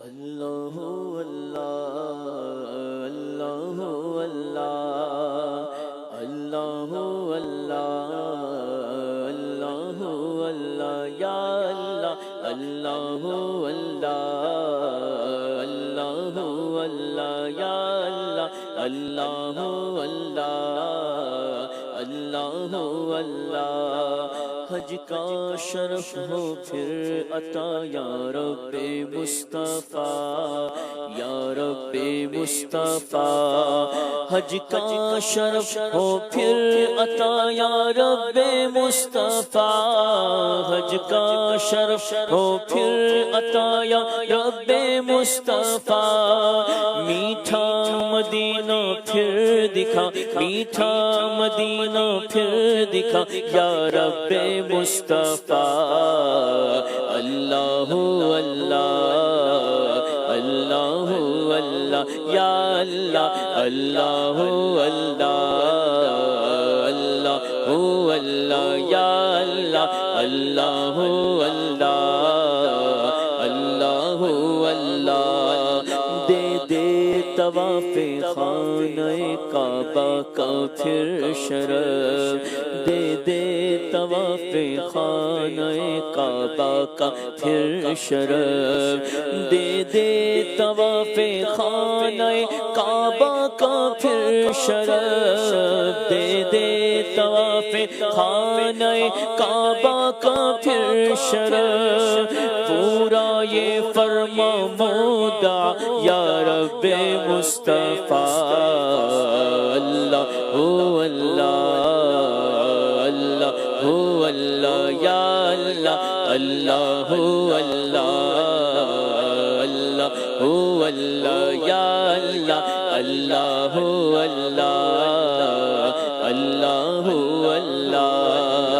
اللہ اللہ اللہ اللہ اللہ اللہ اللہ اللہ یا اللہ اللہ اللہ اللہ اللہ یا اللہ اللہ اللہ اللہ اللہ حج کا شرف ہو پھر عطا یا رب مصطفیٰ یا رب مصطفیٰ حج کا شرف ہو پھر عطا یا رب مصطفیٰ حج کا شرف ہو پھر عطا یا رب مصطفیٰ میٹھا مدینہ پھر دکھا میٹھا مدینہ پھر دکھا یا رب مصطفیٰ اللہ اللہ اللہ اللہ یا اللہ اللہ اللہ اللہ اللہ یا اللہ اللہ اللہ اللہ اللہ دے دے طواف خانہ کعبہ کا پھر شرف دے دے طواف خانہ کعبہ کا پھر شرف دے دے طواف خانہ کعبہ کا پھر شرف دے دے طواف خانہ کعبہ کا پھر شرف پورا یہ فرما مودع یا رب مصطفیٰ اللہ اللہ اللہ یا اللہ اللہ اللہ اللہ یا اللہ اللہ اللہ اللہ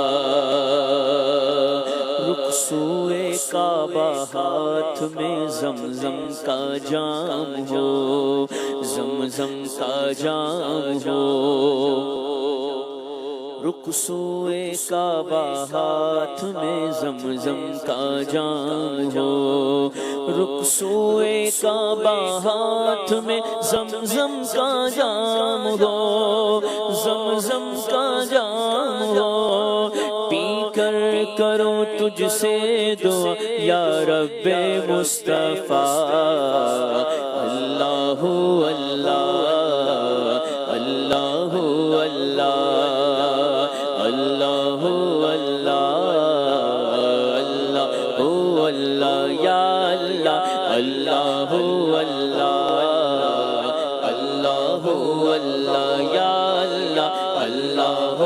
رخ سوئے کعبہ ہاتھ میں زمزم کا جام ہو زمزم کا جام ہو رخ سوئے کعبہ ہاتھ میں زمزم کا جام ہو رخ سوئے کعبہ ہاتھ میں زمزم کا جام ہو زمزم کا جام ہو پی کر کرو تجھ سے دعا یا رب مصطفیٰ اللہ اللہ اللہ اللہ اللہ اللہ اللہ یا اللہ اللہ اللہ اللہ یا اللہ اللہ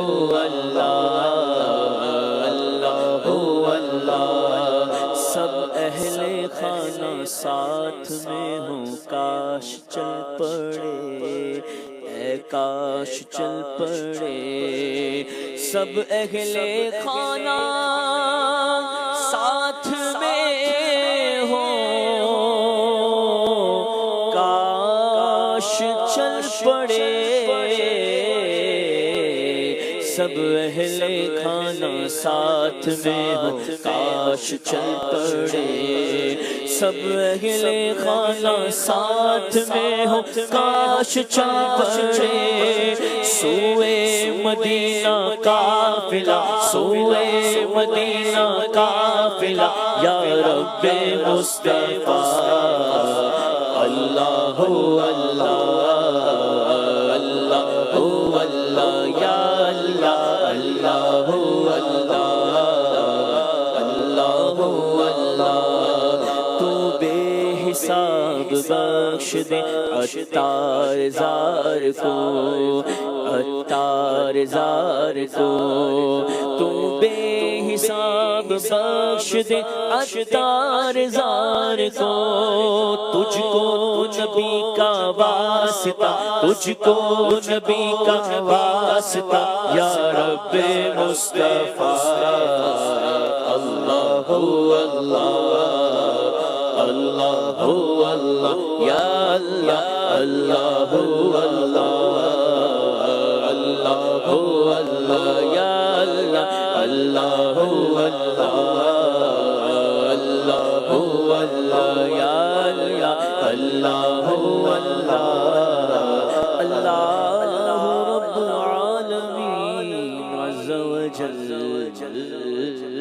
اللہ سب اہل خانہ ساتھ میں ہوں کاش چل پڑے اے کاش چل پڑے سب اہل خانہ ساتھ میں ہوں کاش چل پڑے سب اہل خانہ ساتھ میں ہوں کاش چل پڑے سب اہل خانہ ساتھ میں ہوں کاش چل پڑے سوئے مدینہ قافلہ سوئے مدینہ قافلہ یا رب مصطفیٰ اللہ اللہ اللہ اللہ یا اللہ اللہ اللہ اللہ تو بے حساب بخش دے عطار زار کو عطار زار کو تو بے حساب بخش دے عطار زار کو تجھ کو نبی کا واسطہ تجھ کو نبی کا واسطہ یا رب مصطفیٰ اللہ اللہ اللہ اللہ یا اللہ اللہ اللہ اللہ یا اللہ اللہ اللہ اللہ اللہ یا اللہ اللہ اللہ رب العالمین عز و جل